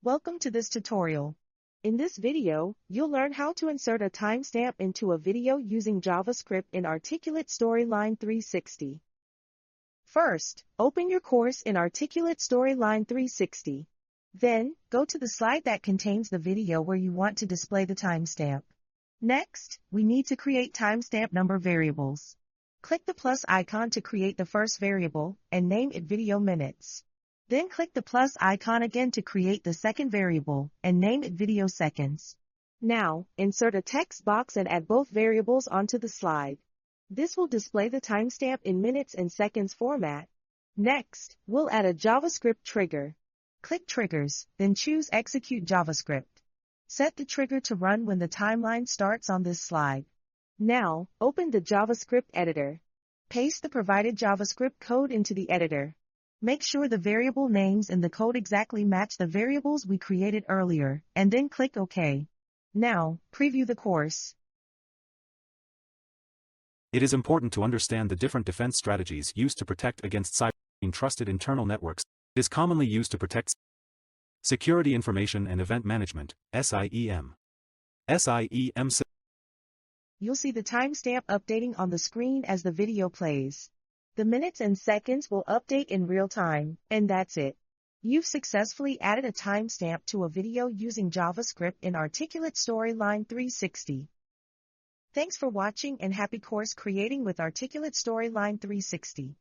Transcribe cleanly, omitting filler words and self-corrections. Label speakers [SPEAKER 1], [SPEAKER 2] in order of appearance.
[SPEAKER 1] Welcome to this tutorial. In this video, you'll learn how to insert a timestamp into a video using JavaScript in Articulate Storyline 360. First, open your course in Articulate Storyline 360. Then, go to the slide that contains the video where you want to display the timestamp. Next, we need to create timestamp number variables. Click the plus icon to create the first variable and name it video minutes. Then click the plus icon again to create the second variable and name it video seconds. Now, insert a text box and add both variables onto the slide. This will display the timestamp in minutes and seconds format. Next, we'll add a JavaScript trigger. Click Triggers, then choose Execute JavaScript. Set the trigger to run when the timeline starts on this slide. Now, open the JavaScript editor. Paste the provided JavaScript code into the editor. Make sure the variable names in the code exactly match the variables we created earlier, and then click OK. Now, preview the course.
[SPEAKER 2] It is important to understand the different defense strategies used to protect against cyber trusted internal networks. It is commonly used to protect security information and event management, SIEM. SIEM.
[SPEAKER 1] You'll see the timestamp updating on the screen as the video plays. The minutes and seconds will update in real time, and that's it. You've successfully added a timestamp to a video using JavaScript in Articulate Storyline 360. Thanks for watching and happy course creating with Articulate Storyline 360.